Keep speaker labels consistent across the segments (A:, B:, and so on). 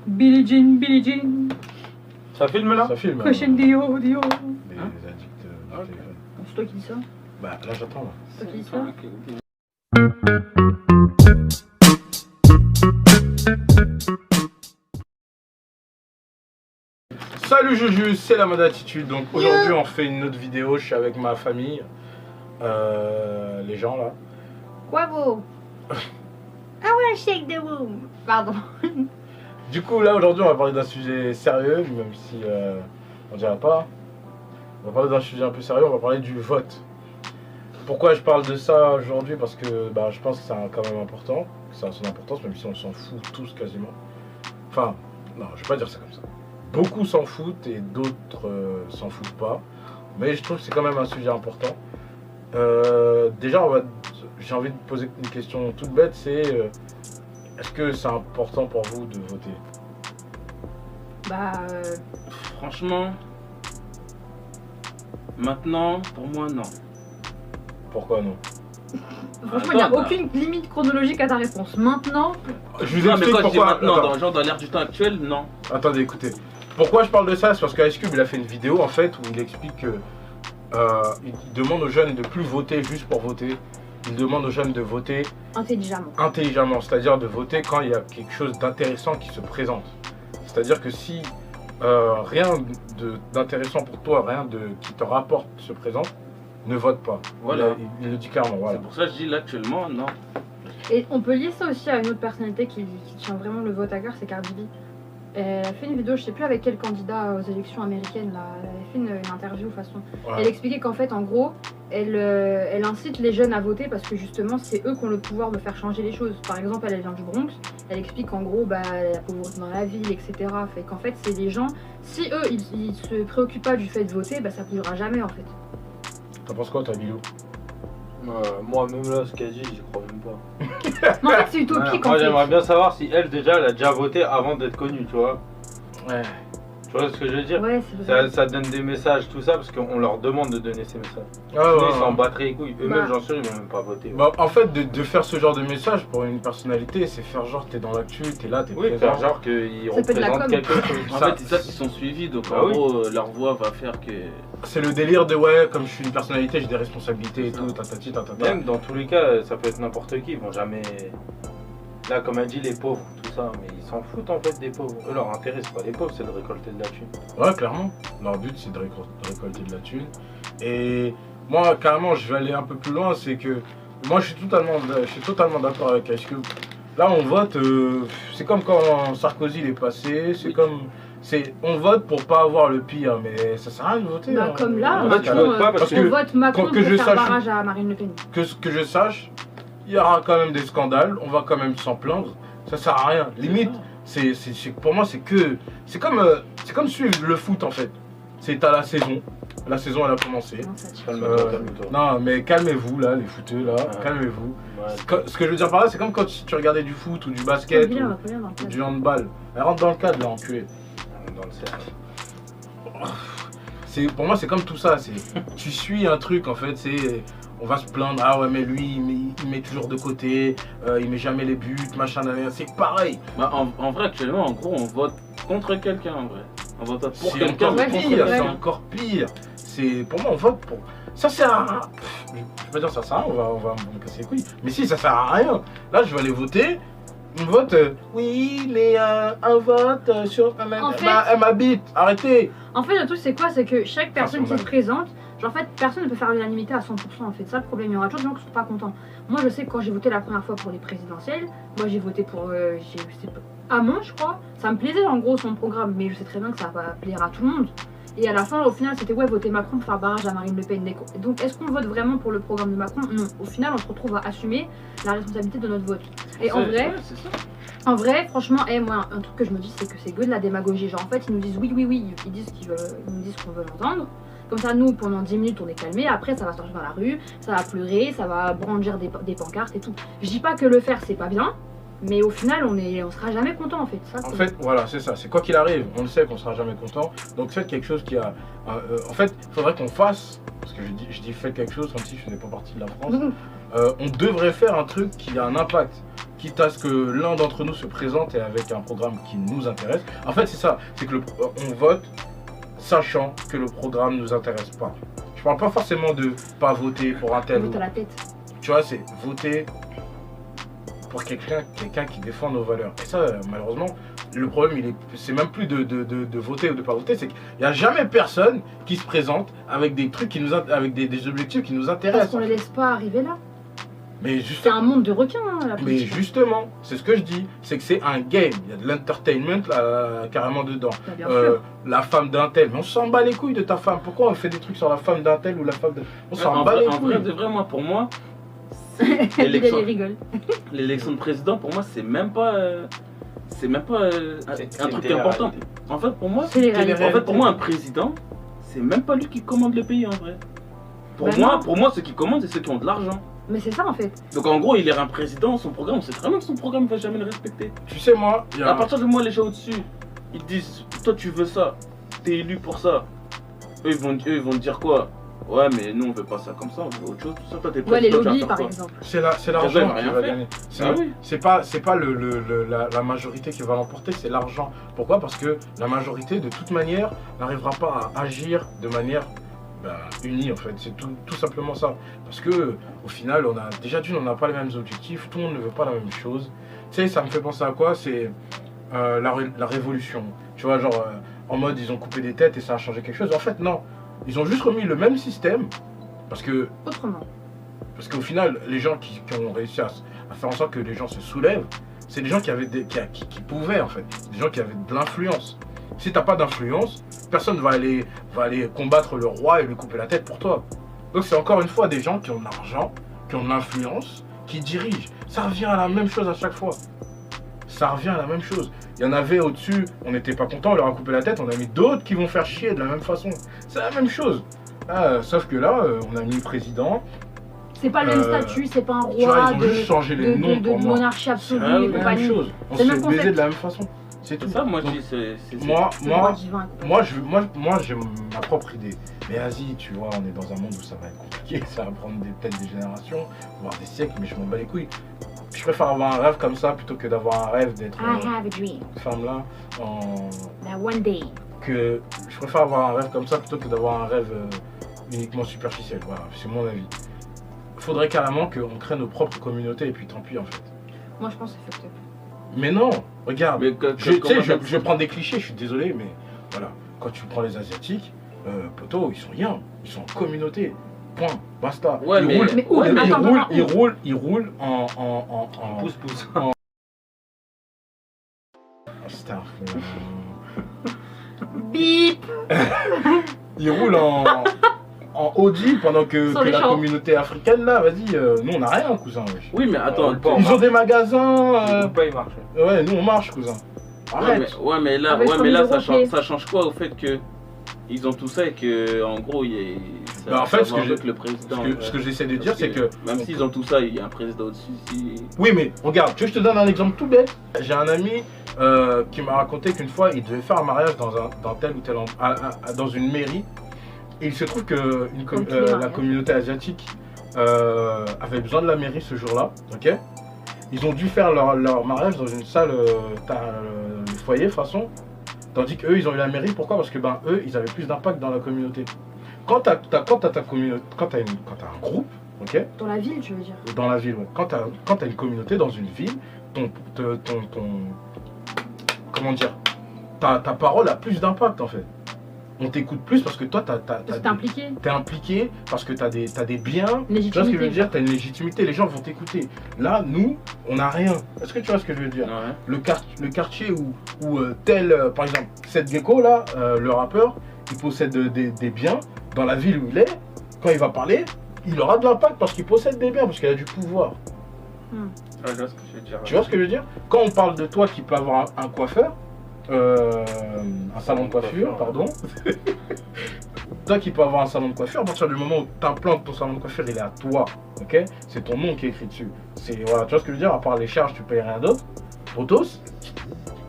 A: Billie Jean, Billie Jean.
B: Ça filme là?
C: Ça filme.
A: Question Dio, Dio.
C: Les addicts du téléphone.
A: C'est toi qui dis ça?
C: Bah là j'attends là.
A: C'est toi qui dis ça?
C: Salut Juju, c'est la mode attitude. Donc aujourd'hui on fait une autre vidéo, je suis avec ma famille. Les gens là.
A: Quoi vous? I wanna shake the room. Pardon.
C: Du coup là aujourd'hui on va parler d'un sujet sérieux, même si on dirait pas. On va parler d'un sujet un peu sérieux, on va parler du vote. Pourquoi je parle de ça aujourd'hui? Parce que bah, je pense que c'est quand même important, que ça a son importance, même si on s'en fout tous quasiment. Enfin, non, je vais pas dire ça comme ça. Beaucoup s'en foutent et d'autres s'en foutent pas. Mais je trouve que c'est quand même un sujet important. Déjà, j'ai envie de poser une question toute bête, c'est est-ce que c'est important pour vous de voter?
A: Bah,
B: Franchement, maintenant, pour moi, non.
C: Pourquoi non?
A: franchement, il n'y a
B: Attends,
A: aucune limite chronologique à ta réponse. Maintenant,
C: Je vous
B: Non, mais
C: explique
B: quand je dis
C: pourquoi.
B: maintenant,
C: Attends.
B: genre dans l'air du temps actuel, non.
C: Attendez, écoutez. Pourquoi je parle de ça? C'est parce qu'Ice Cube il a fait une vidéo en fait où il explique que il demande aux jeunes de plus voter juste pour voter. Il demande aux jeunes de voter intelligemment, c'est-à-dire de voter quand il y a quelque chose d'intéressant qui se présente. C'est-à-dire que si rien d'intéressant pour toi, rien qui te rapporte se présente, ne vote pas.
B: Voilà.
C: Il le dit clairement. Voilà.
B: C'est pour ça que je dis là actuellement, non.
A: et on peut lier ça aussi à une autre personnalité qui tient vraiment le vote à cœur, c'est Cardi B. Elle a fait une vidéo, je sais plus avec quel candidat aux élections américaines, là. Elle avait fait une interview façon.
C: Ouais.
A: Elle expliquait qu'en fait, en gros, elle incite les jeunes à voter parce que justement, c'est eux qui ont le pouvoir de faire changer les choses. Par exemple, elle vient du Bronx, elle explique qu'en gros, bah, la pauvreté dans la ville, etc. Fait qu'en fait, c'est les gens, si eux, ils se préoccupent pas du fait de voter, bah, ça bougera jamais en fait.
C: T'en penses quoi, toi, Bilou?
D: Moi même là, ce qu'elle dit, j'y crois même pas.
A: Mais en fait, c'est utopique
D: Moi
A: en fait.
D: j'aimerais bien savoir si elle déjà elle a déjà voté avant d'être connue, tu vois.
C: Ouais.
D: Tu vois ce que je veux dire?
A: Ouais, c'est vrai.
D: Ça donne des messages, tout ça, parce qu'on leur demande de donner ces messages.
C: Ah,
D: Sinon,
C: ouais,
D: ils s'en
C: ouais.
D: battraient les couilles. Eux-mêmes,
A: Bah.
D: j'en suis sûr, ils vont même pas voter.
C: Bah, en fait, de faire ce genre de message pour une personnalité, c'est faire genre t'es dans l'actu, t'es là, t'es
D: Oui,
C: présent.
D: faire genre qu'ils
A: Ça peut être de la
D: représentent
A: com.
D: quelque chose.
B: En
C: Ça-
B: fait, c'est ça qu'ils sont suivis, donc
D: Bah
B: en
D: oui.
B: gros, leur voix va faire que.
C: C'est le délire de ouais, comme je suis une personnalité, j'ai des responsabilités et tout, tatati, tatata.
D: Même dans tous les cas, ça peut être n'importe qui, ils vont jamais. Là, comme elle dit, les pauvres, tout ça, mais ils s'en foutent en fait des pauvres. Eux, leur intérêt, c'est pas les pauvres, c'est de récolter de la thune.
C: Ouais, clairement. Leur but, c'est de récolter de la thune. Et moi, carrément, je vais aller un peu plus loin, c'est que moi, je suis totalement d'accord avec Ice Cube. Là, on vote, c'est comme quand Sarkozy il est passé, c'est comme. On vote pour pas avoir le pire, mais ça sert à rien de voter.
A: Bah,
C: hein.
A: comme là,
D: En fait, tu votes pas parce
C: que-
A: on vote Macron
C: que
A: pour
C: je
A: faire
C: sache-
A: barrage à Marine Le Pen.
C: Que je sache, il y aura quand même des scandales, on va quand même s'en plaindre, ça sert à rien. Limite, pour moi, c'est comme suivre le foot en fait. C'est à la saison elle a commencé.
A: Non, ça tire.
D: Calme-toi, calme-toi.
C: Non, mais calmez-vous là, les footeux là,
D: Ouais.
C: calmez-vous.
D: Ouais.
C: Ce que je veux dire par là, c'est comme quand tu regardais du foot ou du basket
A: Bien, on va bien dans le
C: ou
A: cadre.
C: du handball. Elle rentre dans le cadre là, enculé.
D: Dans le cercle.
C: Pour moi, c'est comme tout ça. Tu suis un truc en fait. On va se plaindre. Ah ouais, mais lui, il met toujours de côté. Il met jamais les buts, machin. C'est pareil.
B: Bah, en vrai, actuellement, en gros, on vote contre quelqu'un en vrai. On vote pas pour
C: C'est
B: quelqu'un,
C: encore
B: mais
A: ouais,
B: contre
C: pire. C'est
B: quelqu'un.
C: encore pire. Pour moi, on vote pour. Ça sert à rien. Je vais pas dire ça sert à rien. On va me casser les couilles. Mais si, ça sert à rien. Là, je vais aller voter. On vote. Oui, mais un vote sur.
A: En fait-
C: Elle m'habite. Arrêtez.
A: En fait, le truc, c'est quoi? C'est que chaque personne
C: c'est
A: qui se présente, genre, en fait, personne ne peut faire l'unanimité à 100%. En fait, ça, le problème, il y aura toujours des gens qui sont pas contents. Moi, je sais que quand j'ai voté la première fois pour les présidentielles, moi, j'ai voté pour Hamon, je crois. Ça me plaisait, en gros, son programme, mais je sais très bien que ça va pas plaire à tout le monde. Et à la fin, au final, c'était ouais, voter Macron pour faire barrage à Marine Le Pen. Donc, est-ce qu'on vote vraiment pour le programme de Macron? Non. Au final, on se retrouve à assumer la responsabilité de notre vote. Et en vrai,
B: Ouais, c'est ça.
A: En vrai, franchement, moi, un truc que je me dis, c'est que c'est que de la démagogie. Genre, en fait, ils nous disent oui, ils disent ils nous disent qu'on veut l'entendre. Comme ça, nous, pendant 10 minutes, on est calmé. Après, ça va sortir dans la rue, ça va pleurer, ça va brandir des pancartes et tout. Je dis pas que le faire, c'est pas bien, mais au final, on sera jamais content, en fait. Ça,
C: En fait, voilà, c'est ça. C'est quoi qu'il arrive, on le sait qu'on sera jamais content. Donc faites quelque chose qui a. En fait, il faudrait qu'on fasse. Parce que je dis faites quelque chose comme si je faisais pas partie de la France. On devrait faire un truc qui a un impact. quitte à ce que l'un d'entre nous se présente et avec un programme qui nous intéresse. En fait, c'est ça, c'est que on vote sachant que le programme ne nous intéresse pas. Je parle pas forcément de pas voter pour un tel.
A: Vote à la tête.
C: Tu vois, c'est voter pour quelqu'un qui défend nos valeurs. Et ça, malheureusement, le problème, c'est même plus de voter ou de pas voter, c'est qu'il n'y a jamais personne qui se présente avec des trucs avec des objectifs qui nous
A: Parce
C: intéressent.
A: qu'on ne les laisse pas arriver là.
C: Mais
A: C'est
C: justement,
A: un monde de requins, hein, la
C: mais
A: politique.
C: justement, c'est ce que je dis, c'est que c'est un game. Il y a de l'entertainment là, carrément dedans.
A: Bah, bien sûr.
C: La femme d'un tel, mais on s'en bat les couilles de ta femme. Pourquoi on fait des trucs sur la femme d'un tel ou la femme de... On s'en bat les
B: En vrai,
C: couilles.
B: de vrai, moi, pour moi,
A: Il
B: l'élection
A: rigole.
B: l'élection de président, pour moi, c'est même pas
D: C'est
B: un truc
D: télé-réalité.
B: important. En fait, pour moi,
A: C'est les réalités.
B: en fait, pour moi, un président, c'est même pas lui qui commande le pays en vrai.
A: Bah non.
B: Pour moi, ceux qui commandent, c'est ceux qui ont de l'argent.
A: Mais c'est ça en fait.
B: Donc en gros, il est un président, son programme, on sait très bien que son programme va jamais le respecter.
C: Tu sais, moi, il y a
B: À partir du moment où les gens au-dessus, ils te disent, toi tu veux ça, t'es élu pour ça. Eux ils vont te dire quoi? Ouais, mais nous on veut pas ça comme ça, on veut autre chose, tout ça. Toi t'es
A: Ouais, les
B: président, tu vas
A: lobbies
B: faire
A: par
B: quoi?
A: exemple.
C: c'est
B: Raison,
C: l'argent
B: il va
C: qui
B: rien
C: va
B: faire.
C: gagner.
B: Ah oui.
C: C'est pas la majorité qui va l'emporter, c'est l'argent. Pourquoi? Parce que la majorité, de toute manière, n'arrivera pas à agir de manière unie en fait. C'est tout simplement ça. Parce que au final, on n'a pas les mêmes objectifs, tout le monde ne veut pas la même chose. Tu sais, ça me fait penser à quoi? C'est la révolution. Tu vois, genre en mode ils ont coupé des têtes et ça a changé quelque chose. En fait, non. Ils ont juste remis le même système parce qu'au final, les gens qui ont réussi à faire en sorte que les gens se soulèvent, c'est des gens qui pouvaient en fait, des gens qui avaient de l'influence. Si t'as pas d'influence, personne va aller combattre le roi et lui couper la tête pour toi. Donc c'est encore une fois des gens qui ont de l'argent, qui ont de l'influence, qui dirigent. Ça revient à la même chose à chaque fois. Ça revient à la même chose. Il y en avait au-dessus, on n'était pas content, on leur a coupé la tête, on a mis d'autres qui vont faire chier de la même façon. C'est la même chose. Sauf que là, on a mis le président.
A: C'est pas le même statut, c'est pas un
C: Tu vois,
A: roi
C: ils ont juste changé les noms
A: de
C: pour moi.
A: monarchie absolue
B: Ah oui,
A: et
C: C'est la même
A: compagnie.
C: chose. On
A: C'est
C: se
A: le
C: fait
A: même
C: baiser
A: concept.
C: de la même façon. C'est tout.
B: C'est ça, moi je
C: Donc,
B: dis, c'est.
C: Moi,
A: C'est le roi divin.
C: moi j'ai ma propre idée. Mais vas-y, tu vois, on est dans un monde où ça va être compliqué, ça va prendre peut-être des générations, voire des siècles, mais je m'en bats les couilles. Je préfère avoir un rêve comme ça plutôt que d'avoir un rêve d'être
A: I have a dream
C: cette femme-là.
A: that one day.
C: Je préfère avoir un rêve comme ça plutôt que d'avoir un rêve uniquement superficiel. Voilà, c'est mon avis. Faudrait carrément qu'on crée nos propres communautés et puis tant pis en fait.
A: Moi je pense que c'est fucked up.
C: Mais non, regarde.
B: Mais
C: Je prends des clichés, je suis désolé, mais voilà. Quand tu prends les Asiatiques, poto, ils sont rien. Ils sont en communauté. Point. Basta.
B: Ouais,
C: ils
B: mais-
C: roulent,
A: Mais où
B: Ouais, mais-
A: Attends,
C: ils roulent en
D: Pousse.
C: Astaghfirullah.
A: Bip.
C: Ils roulent en Audi pendant que
A: Sur les
C: la
A: champs.
C: communauté africaine là, vas-y, nous on n'a rien, cousin. Wesh.
B: Oui, mais attends,
C: Ils ont des magasins.
D: Ou pas, il marche.
C: Ouais, nous on marche, cousin. Arrête.
B: Ouais, mais là,
A: Avec 100 000
B: ça change quoi au fait que ils ont tout ça et que en gros ça,
C: Bah, en fait,
B: ça
C: ce
B: va
C: que
B: avec
C: j'ai-
B: le président.
C: Ce que j'essaie de dire,
B: Parce
C: c'est que.
B: même s'ils ont tout ça, il y a un président au-dessus.
C: Oui, mais regarde, tu veux que je te donne un exemple tout bête. J'ai un ami qui m'a raconté qu'une fois, il devait faire un mariage dans tel ou tel dans une mairie. Et il se trouve que
A: Comme tous les
C: la
A: mariages.
C: communauté asiatique avait besoin de la mairie ce jour-là, ok. Ils ont dû faire leur mariage dans une salle, le foyer de toute façon. Tandis qu'eux, ils ont eu la mairie. Pourquoi? Parce que eux, ils avaient plus d'impact dans la communauté. Quand t'as ta communauté, quand t'as un groupe, ok,
A: Dans la ville, tu veux dire.
C: dans la ville, ouais. Quand t'as une communauté dans une ville, comment dire, ta parole a plus d'impact en fait. On t'écoute plus parce que toi
A: T'es impliqué.
C: t'es impliqué, parce que t'as des biens.
A: Une
C: Tu vois ce que je veux
A: légitimité.
C: dire? T'as une légitimité, les gens vont t'écouter. Là, nous, on n'a rien. Est-ce que tu vois ce que je veux dire?
B: Ouais.
C: Le quartier où par exemple, Seth Gecko là, le rappeur, il possède des biens dans la ville où il est. Quand il va parler, il aura de l'impact parce qu'il possède des biens, parce qu'il a du pouvoir.
B: Ouais, je vois ce que je veux dire.
C: Tu vois ce que je veux dire? Quand on parle de toi qui peut avoir un coiffeur, un salon de coiffure, pardon. Toi qui peux avoir un salon de coiffure, à partir du moment où tu implantes ton salon de coiffure, il est à toi, ok? C'est ton nom qui est écrit dessus. Voilà, tu vois ce que je veux dire? À part les charges, tu payes rien d'autre. Potos,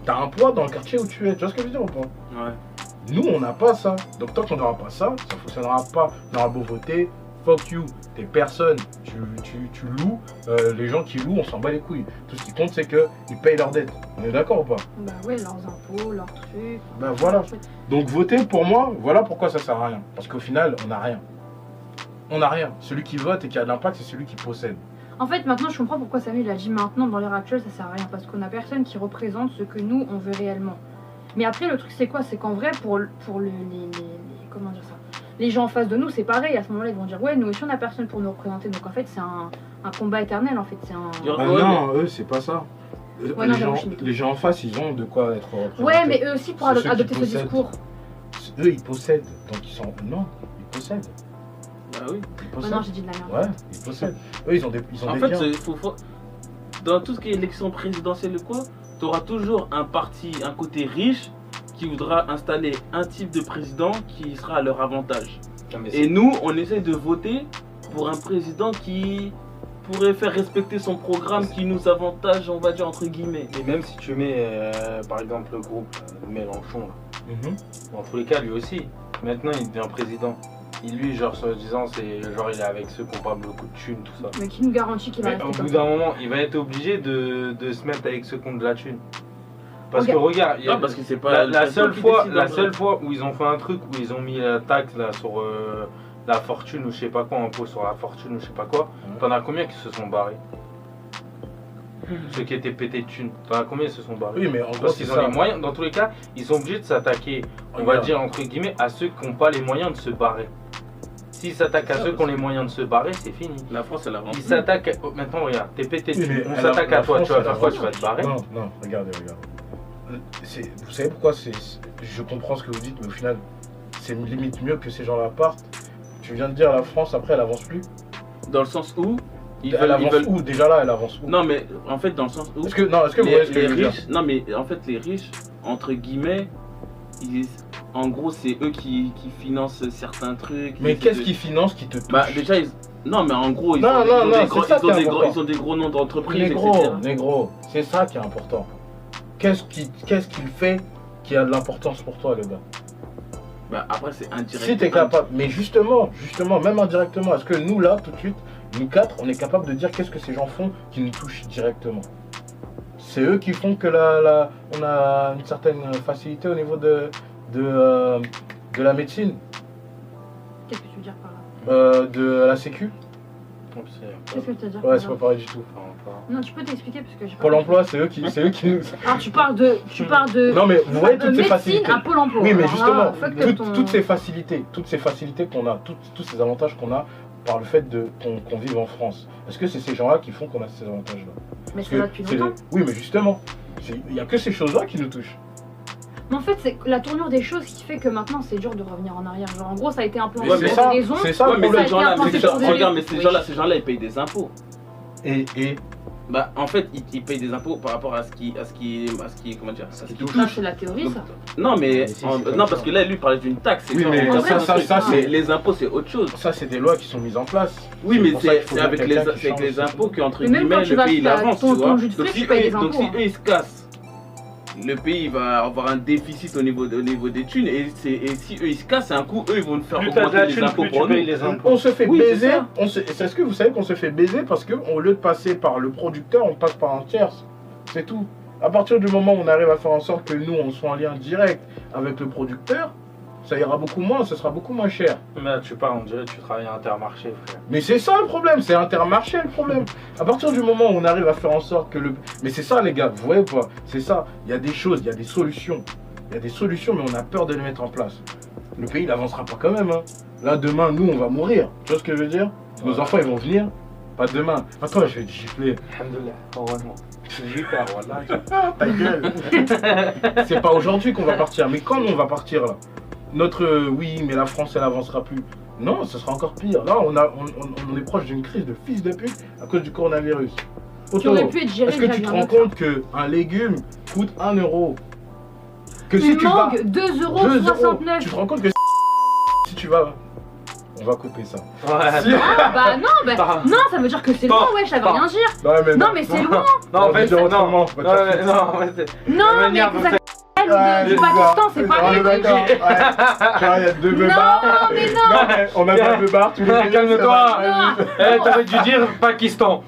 C: t'as un poids dans le quartier où tu es. Tu vois ce que je veux dire ou pas?
B: Ouais.
C: Nous, on n'a pas ça. Donc tant qu'on n'aura pas ça, ça fonctionnera pas. On aura beau voter, fuck you, t'es personne, tu loues, les gens qui louent, on s'en bat les couilles. Tout ce qui compte, c'est qu'ils payent leurs dettes. On est d'accord ou pas?
A: Bah ouais, leurs impôts, leurs trucs.
C: Bah voilà. Donc voter pour moi, voilà pourquoi ça sert à rien. Parce qu'au final, on n'a rien. On n'a rien. Celui qui vote et qui a de l'impact, c'est celui qui possède.
A: En fait, maintenant, je comprends pourquoi Samuel a dit maintenant, dans l'ère actuelle, ça sert à rien. Parce qu'on a personne qui représente ce que nous, on veut réellement. Mais après, le truc, c'est quoi? C'est qu'en vrai, pour comment dire ça? Les gens en face de nous, c'est pareil. À ce moment-là, ils vont dire ouais, nous aussi, on a personne pour nous représenter. Donc en fait, c'est un combat éternel. En fait, c'est un.
C: Ah non, eux, c'est pas ça.
A: Ouais,
C: les gens en face, ils ont de quoi être représentés.
A: Ouais, mais eux aussi, pour
C: C'est ceux
A: adopter
C: qui
A: ce
C: possèdent.
A: discours.
C: Eux, ils possèdent. Donc ils sont. Non, ils possèdent.
B: Bah oui.
C: Ils
A: Oh
C: possèdent.
A: non, j'ai dit de la merde.
C: Ouais, ils possèdent. Eux, ils ont des
B: En
C: des
B: fait,
C: biens.
B: dans tout ce qui est élection présidentielle ou quoi, tu auras toujours un parti, un côté riche qui voudra installer un type de président qui sera à leur avantage.
D: Non, mais
B: Et nous, on essaie de voter pour un président qui pourrait faire respecter son programme, qui nous avantage, on va dire entre guillemets.
D: Et même si tu mets par exemple le groupe Mélenchon, là,
C: Mhm.
D: dans tous les cas lui aussi, maintenant il devient président. Et lui, genre, soi-disant, c'est genre il est avec ceux qui ont pas beaucoup de thunes, tout ça.
A: Mais qui nous garantit qu'il va
D: Mais
A: rester
D: au
A: comme
D: bout
A: ça?
D: d'un moment, il va être obligé de se mettre avec ceux qui ont de la thune. Parce
A: Ok.
D: que regarde, il y a-
B: Ah, parce que c'est pas le
D: la
B: président
D: seule
B: qui
D: fois,
B: décide,
D: la
B: en vrai.
D: seule fois où ils ont fait un truc où ils ont mis la taxe là sur la fortune ou je sais pas quoi, impôt sur la fortune ou je sais pas quoi,
C: Ouais.
D: t'en as combien qui se sont barrés? Ceux qui étaient pétés de thunes, t'en as combien qui se sont barrés?
C: Oui, mais en gros,
D: Parce
C: c'est
D: qu'ils ont
C: ça.
D: les moyens, dans tous les cas, ils sont obligés de s'attaquer, on va
C: Regarde.
D: dire entre guillemets, à ceux qui n'ont pas les moyens de se barrer. S'ils s'attaquent à
B: C'est ça,
D: ceux qui ont les moyens de se barrer, c'est fini.
B: La France, elle avance.
D: Ils s'attaquent. Maintenant, regarde, t'es pété de
C: Oui,
D: thunes,
C: mais
D: on
C: elle
D: s'attaque
C: la
D: à toi,
C: France,
D: tu vas
C: elle
D: faire quoi?
C: avance.
D: Tu vas te barrer?
C: Non, regardez. Vous savez pourquoi je comprends ce que vous dites, mais au final, c'est limite mieux que ces gens-là partent. Tu viens de dire la France, après, elle avance plus.
B: Dans le sens où
C: Elle avance où? Déjà là, elle avance où?
B: Non, mais en fait, dans le sens où
C: Est-ce que vous voyez ce que je veux dire?
B: riches, non mais en fait les riches, entre guillemets, en gros c'est eux qui financent certains trucs.
C: Mais
B: Ils-
C: qu'est-ce qui finance, qui te touche?
B: Bah déjà non mais en gros ils
C: Non,
B: ont,
C: non,
B: ils ont
C: non,
B: des
C: c'est
B: gros,
C: ça qui est important.
B: ils ont des gros noms d'entreprises, etc.
C: Négro, c'est ça qui est important. Qu'est-ce qu'il fait qui a de l'importance pour toi, le gars?
B: Bah après c'est indirect.
C: Si t'es capable, mais justement, même indirectement, est-ce que nous là, tout de suite, nous quatre, on est capable de dire qu'est-ce que ces gens font qui nous touchent directement? C'est eux qui font que on a une certaine facilité au niveau de la médecine,
A: Qu'est-ce que tu veux dire par là?
C: de la sécu.
A: Qu'est-ce que tu veux dire
C: Ouais,
A: par
C: c'est
A: là?
C: pas pareil du tout.
A: Non, tu peux t'expliquer parce que j'ai pas
C: Pôle
A: compris.
C: emploi, c'est eux qui nous.
A: Alors tu parles de
C: Non mais vous voyez toutes ces
A: médecine
C: facilités.
A: à Pôle emploi.
C: Oui, mais
A: Alors
C: justement,
A: là, fuck ton-
C: toutes ces facilités qu'on a, tous ces avantages qu'on a par le fait qu'on vive en France. Est-ce que c'est ces gens-là qui font qu'on a ces avantages-là?
A: Mais
C: Parce
A: c'est
C: que
A: là depuis
C: c'est
A: longtemps.
C: Oui, mais justement, il n'y a que ces choses-là qui nous touchent.
A: Mais en fait, c'est la tournure des choses qui fait que maintenant c'est dur de revenir en arrière. Genre en gros, ça a été implanté
B: Ouais,
A: pour
B: mais
A: des
C: ça,
A: raisons.
C: c'est ça
B: Ouais,
C: le
B: mais
C: problème.
B: ces gens-là,
A: implanté
B: mais ces
A: pour
B: gens-
A: des-
B: regarde, mais ces
A: Oui.
B: gens-là, ils payent des impôts.
C: Et
B: Bah en fait ils payent des impôts par rapport à ce qui comment dire, à ce qui
A: Ça, c'est la théorie, ça.
B: Non mais
C: Mais si, c'est comme
B: non
C: ça.
B: parce que là lui parlait d'une taxe.
C: Oui,
B: genre,
C: mais
B: on
A: ça,
B: taxe un
C: ça,
B: truc.
C: c'est-
B: les impôts c'est autre chose.
C: ça, c'est des lois qui sont mises en place.
B: Oui, mais
C: pour ça qu'il faut
B: c'est
C: bien
B: avec
C: quelqu'un qui
B: c'est avec les
C: change.
B: impôts qu'entre
A: Mais même
B: guillemets
A: quand tu
B: le
A: vas
B: pays il
A: faire
B: avance,
A: ton
B: tu vois.
A: jus de fruits,
B: Donc si
A: tu payes des
B: eux, donc si
A: impôts,
B: eux ils se cassent, le pays va avoir un déficit au niveau des thunes et si eux ils se cassent, c'est un coup eux ils vont faire
D: Plus t'as de
B: augmenter
D: la
B: les
D: thune,
B: impôts
D: plus tu
B: pour nous.
D: payes les impôts.
C: On se fait
B: Oui, c'est
C: baiser.
B: ça.
C: Est-ce que vous savez qu'on se fait baiser parce qu'au lieu de passer par le producteur, on passe par un tierce? C'est tout. À partir du moment où on arrive à faire en sorte que nous, on soit en lien direct avec le producteur, ça ira beaucoup moins, ce sera beaucoup moins cher.
D: Mais là, tu parles, on dirait que tu travailles à Intermarché, frère.
C: Mais c'est ça le problème, c'est Intermarché le problème. À partir du moment où on arrive à faire en sorte que le... Mais c'est ça les gars, vous voyez pas? C'est ça, il y a des choses, il y a des solutions. Il y a des solutions, mais on a peur de les mettre en place. Le pays, il avancera pas quand même. Hein. Là, demain, nous, on va mourir. Tu vois ce que je veux dire? Nos
D: Ouais.
C: enfants, ils vont venir. Pas demain. Attends, je vais te gifler.
D: Alhamdoulilah, heureusement. J'ai peur, voilà.
C: Ta gueule. C'est pas aujourd'hui qu'on va partir, mais quand on va partir là? Oui, mais la France, elle avancera plus. Non, ce sera encore pire. Là, on est proche d'une crise de fils de pute à cause du coronavirus.
A: Qui
C: Poto,
A: aurait pu être géré
C: est-ce que
A: déjà
C: tu te
A: bien
C: rends
A: autre.
C: compte qu'un légume coûte 1 euro? Que
A: Une mangue, 2,69 €.
C: tu te rends compte que si tu vas... On va couper ça.
D: Ouais,
C: Si-
A: Ah bah non, bah
D: Attends.
A: non, ça veut dire que c'est
D: Attends.
A: loin, ouais, ça veut
D: Attends.
A: rien dire.
C: Non, mais
A: Non mais c'est loin.
D: non, en fait,
C: dire
D: non,
C: autrement,
D: non,
C: va te faire
D: non, en fait,
A: Non
D: la
A: mais
D: manière dont
A: ça ou du Pakistan, c'est pas
C: On est
A: les
C: d'accord. Ouais. Genre, il y a deux beubards.
A: Non, mais non.
C: On a deux beubards, tous les deux.
D: Calme-toi.
A: Non.
D: Eh, t'aurais dû dire Pakistan.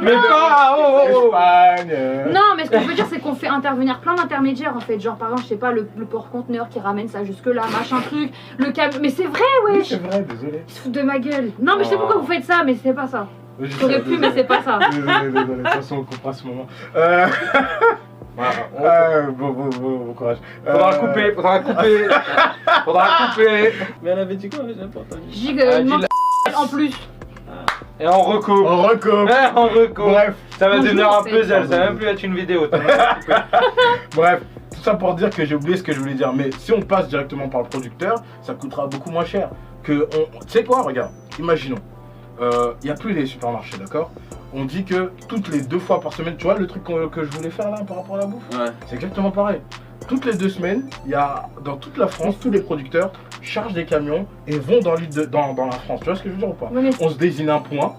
D: Mais pas,
C: Espagne.
A: Non, mais ce que je veux dire, c'est qu'on fait intervenir plein d'intermédiaires en fait. Genre, par exemple, je sais pas, le port-conteneur qui ramène ça jusque-là, machin truc, le camion. Mais c'est vrai,
C: Oui,
A: wesh!
C: c'est vrai, désolé.
A: Ils se foutent de ma gueule. Non, mais je sais
D: Oh.
A: pourquoi vous faites ça, mais c'est pas ça.
C: Je sais,
A: J'aurais pu, mais
C: désolé.
A: c'est pas ça.
C: Désolé. De toute façon, on coupera ce moment. Bon courage.
D: Faudra couper.
B: Mais elle avait dit quoi? J'ai pas entendu.
A: Je dis
D: Ah,
A: que
D: dis
A: non, en plus.
D: Et on recoupe.
C: On recoupe.
D: Eh, on recoupe.
C: Bref,
D: Ça va
A: Bonjour,
D: devenir un
A: c'est-
D: puzzle, ça va même plus être une vidéo.
C: bref. Tout ça pour dire que j'ai oublié ce que je voulais dire. Mais si on passe directement par le producteur, ça coûtera beaucoup moins cher. Tu sais quoi, regarde, imaginons. Il n'y a plus les supermarchés, d'accord? On dit que toutes les 2 fois par semaine, tu vois le truc que je voulais faire là par rapport à la bouffe?
B: Ouais.
C: C'est exactement pareil. Toutes les 2 semaines, il y a dans toute la France, tous les producteurs chargent des camions et vont dans la France. Tu vois ce que je veux dire ou pas?
A: Ouais, mais
C: On se désigne un point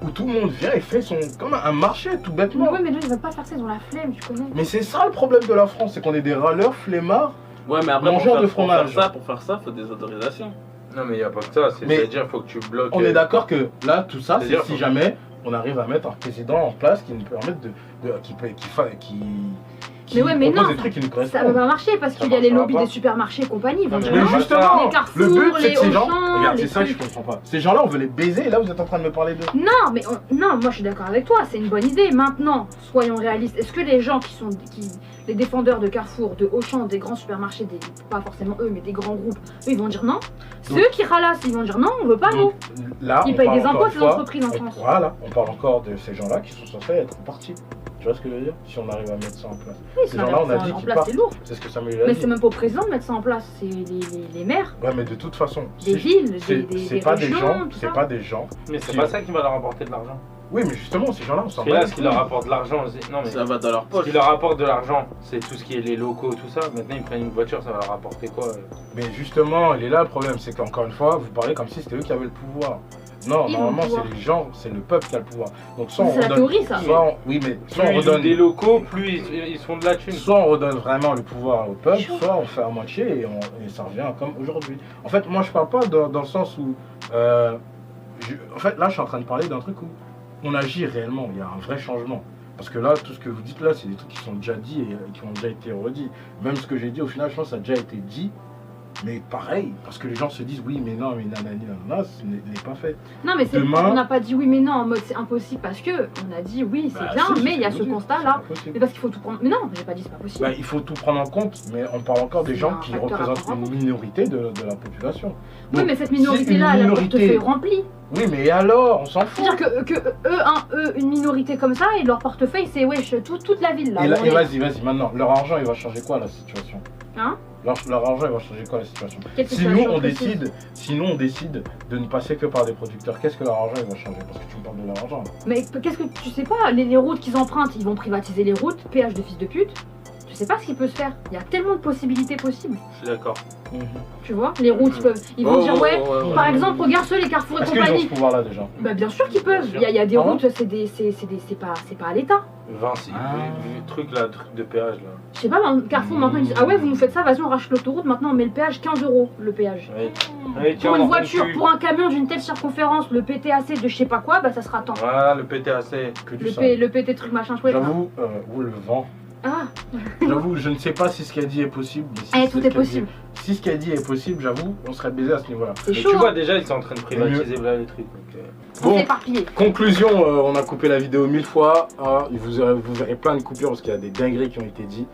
C: où tout le monde vient et fait comme un marché tout bêtement.
A: ouais, mais là, ils veulent pas faire ça, ils ont la flemme, tu connais.
C: Mais c'est ça le problème de la France, c'est qu'on est des râleurs, flemmards.
B: Ouais, mais après,
C: Mangeur de fromage.
B: pour faire ça, faut des autorisations.
D: Non, mais il n'y a pas que ça.
C: Mais-
D: C'est-à-dire qu'il faut que tu bloques.
C: On est d'accord que là, tout ça, c'est
D: C'est-à-dire,
C: si
D: faut-
C: jamais on arrive à mettre un président en place qui nous permette qui
A: Mais ouais, mais
C: propose
A: non,
C: des trucs qui nous
A: Ça va
C: correspondent.
A: pas marcher parce
D: Ça
A: qu'il y a les
D: marchera
A: lobbies
D: pas.
A: des supermarchés et compagnie, ils vont
D: Non,
A: dire
D: mais
A: non.
C: justement,
A: les Carrefour,
C: le but c'est
A: les
C: que ces gens,
A: Auchan,
C: regarde,
A: les
C: c'est ça que je
A: trucs.
C: comprends pas. Ces gens-là, on veut les baiser et là vous êtes en train de me parler d'eux.
A: Non, mais non, moi je suis d'accord avec toi, c'est une bonne idée. Maintenant, soyons réalistes. Est-ce que les gens les défendeurs de Carrefour, de Auchan, des grands supermarchés, pas forcément eux, mais des grands groupes, eux ils vont dire non?
C: Donc-
A: Ceux qui ralassent, ils vont dire non, on veut pas nous.
C: Donc là,
A: Ils
C: on
A: payent
C: parle
A: des
C: encore
A: impôts
C: une
A: ces
C: fois-
A: entreprises en France.
C: Voilà, on parle encore de ces gens-là qui sont censés être partis. Tu vois ce que je veux dire? Si on arrive à mettre ça en place.
A: Oui,
C: Ces
A: ça
C: gens-là, on a
A: en
C: dit qu'ils
A: place,
C: partent.
A: c'est lourd.
C: C'est ce que Samuel a
A: Mais
C: dit.
A: c'est même pas au président de mettre ça en place, c'est les maires,
C: Ouais, mais de toute façon,
A: des
C: si-
A: villes,
C: c'est
A: des
C: pas des
A: régions,
C: gens,
A: tout
C: c'est
A: ça.
C: pas des gens.
D: Mais c'est
C: Si.
D: pas ça qui va leur apporter de l'argent.
C: Oui, mais justement, ces gens-là, on s'en
D: C'est
C: bat
D: là
C: les
D: ce qui leur
C: couilles.
D: apporte de l'argent. Non, mais
B: Ça va dans leur
D: ce
B: poche.
D: qui leur apporte de l'argent, c'est tout ce qui est les locaux, tout ça. Maintenant, ils prennent une voiture, ça va leur apporter quoi?
C: Mais justement, il est là le problème, c'est qu'encore une fois, vous parlez comme si c'était eux qui avaient le pouvoir. Non,
A: Ils ont
C: normalement,
A: le pouvoir.
C: c'est les gens, c'est le peuple qui a le pouvoir. Donc soit on
A: C'est la
C: redonne,
A: théorie ça.
C: soit oui, mais soit on
D: Plus ils ont des
C: redonne,
D: locaux, plus ils se font de la thune.
C: soit on redonne vraiment le pouvoir au peuple,
A: Chaud.
C: soit on fait à moitié et ça revient comme aujourd'hui. En fait, moi, je parle pas dans le sens où, en fait, là, je suis en train de parler d'un truc où on agit réellement. Il y a un vrai changement. Parce que là, tout ce que vous dites là, c'est des trucs qui sont déjà dits et qui ont déjà été redits. Même ce que j'ai dit, au final, je pense que ça a déjà été dit. Mais pareil, parce que les gens se disent oui, mais non, mais nanani, nanana, ce n'est pas fait.
A: Non, mais c'est
C: Demain-
A: on n'a pas dit oui, mais non, en mode c'est impossible parce que on a dit oui, c'est
C: Bah,
A: bien,
C: si,
A: mais
C: c'est
A: il y a
C: ce
A: ce
C: que je dis,
A: constat
C: c'est
A: là.
C: pas possible.
A: Mais parce qu'il faut tout prendre. Mais non, j'ai pas dit c'est pas possible.
C: Bah, il faut tout prendre en compte, mais on parle encore des
A: C'est
C: gens
A: un
C: qui
A: facteur à
C: représentent
A: prendre en
C: une
A: compte.
C: minorité de la population.
A: Oui,
C: Donc,
A: mais cette
C: si
A: minorité-là,
C: une
A: elle a le
C: minorité-
A: portefeuille rempli.
C: Oui, mais alors, on s'en fout.
A: C'est-à-dire que eux, une minorité comme ça, et leur portefeuille, c'est wesh, toute la ville là.
C: Et,
A: où
C: là,
A: on
C: et
A: est.
C: vas-y, maintenant, leur argent, il va changer quoi la situation?
A: Hein?
C: Leur argent, il va changer quoi la situation?
A: Quelle
C: Si nous,
A: situation
C: on
A: précise
C: on décide de ne passer que par des producteurs, qu'est-ce que leur argent, il va changer? Parce que tu me parles de leur argent. là.
A: Mais qu'est-ce que tu sais pas, les routes qu'ils empruntent, ils vont privatiser les routes, péage de fils de pute. Tu sais pas ce qui peut se faire. Il y a tellement de possibilités possibles.
D: Je suis d'accord.
A: Tu vois, les routes, ils vont dire ouais. Par
C: ouais.
A: exemple, regarde ceux les Carrefour et
C: Est-ce qu'ils ont ce
A: compagnie.
C: pouvoir-là déjà?
A: Bah bien sûr qu'ils peuvent.
D: Bien
A: Il y a des
C: Ah
A: routes, c'est pas à l'État.
D: Vinci,
C: Ah.
D: le truc là, truc de péage là.
A: Je sais pas, Carrefour maintenant ils disent ah ouais vous nous faites ça, vas-y on rachète l'autoroute, maintenant on met le péage 15 € le péage.
D: Ouais. Ouais, tiens,
A: Pour
D: on
A: une
D: en fait
A: voiture,
D: une
A: pour un camion d'une telle circonférence, le PTAC de je sais pas quoi, bah ça sera tant.
D: Voilà, le PTAC.
C: Que du
A: Le,
C: sang.
A: le PT truc machin chouette. là.
C: J'avoue, ou le vent.
A: Ah,
C: J'avoue, je ne sais pas si ce qu'elle dit est possible. Mais si
A: eh,
C: c'est
A: tout
C: ce
A: est
C: qu'elle
A: possible.
C: dit- Si ce qu'elle dit est possible, j'avoue, on serait baisé à ce niveau-là.
A: C'est
D: Mais
A: chaud.
D: tu vois
A: hein.
D: déjà ils sont en train de privatiser là les trucs. Donc,
A: On
C: Bon.
A: s'est éparpillé.
C: Conclusion, on a coupé la vidéo 1000 fois. Ah, vous verrez plein de coupures parce qu'il y a des dingueries qui ont été dites.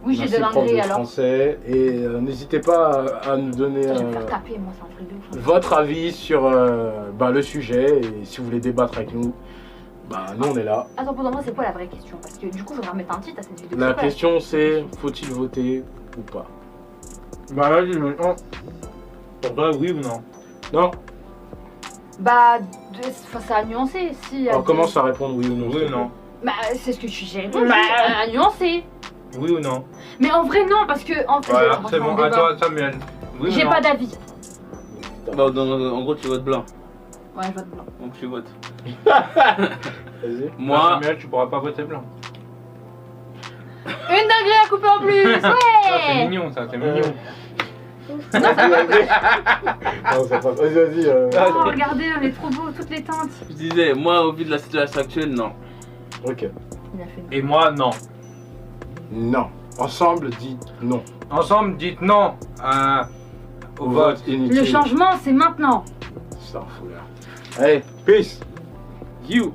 A: Oui, j'ai
C: Merci,
A: de
C: prof
A: l'engrais
C: de
A: alors.
C: français. Et n'hésitez pas à nous donner
A: Je vais me faire taper, moi, c'est un truc de ouf.
C: votre avis sur le sujet. Et si vous voulez débattre avec nous, nous on est là.
A: Attends, pour moi, c'est quoi la vraie question? Parce que du coup, il faudra mettre un titre à cette vidéo.
C: La
A: C'est quoi
C: question c'est, faut-il voter ou pas?
D: Bah vas-y, maintenant. Pour toi, oui ou non?
C: Non,
A: Bah, ça a nuancé. Si,
C: on commence à répondre oui ou non.
D: Oui
C: s'il
D: ou
C: te plaît.
A: Bah, c'est ce que j'ai répondu. À nuancer.
D: Oui ou non?
A: Mais en vrai, non, parce que. En fait,
D: Voilà,
A: on va
D: c'est
A: faire un
D: bon. À
A: débat.
D: toi, Samuel. Oui ou
A: J'ai
D: non?
A: pas d'avis.
B: En gros, tu votes blanc.
A: Ouais, je vote blanc.
B: Donc tu votes.
C: Vas-y.
B: Moi,
D: Samuel, tu pourras pas voter blanc.
A: la couper en plus.
D: Ça, c'est
A: Ouais.
D: mignon, ça, c'est mignon.
C: Non, ça passe. Vas-y.
A: Oh, regardez, on est trop beaux, toutes les teintes.
B: Je disais, moi, au vu de la situation actuelle, non.
C: Ok.
A: Il a fait.
D: Et moi, non.
C: Non. Ensemble, dites non.
D: Ensemble, dites non au vote.
C: inutile.
A: Le changement, c'est maintenant.
C: C'est un foulard. Allez, peace.
B: You.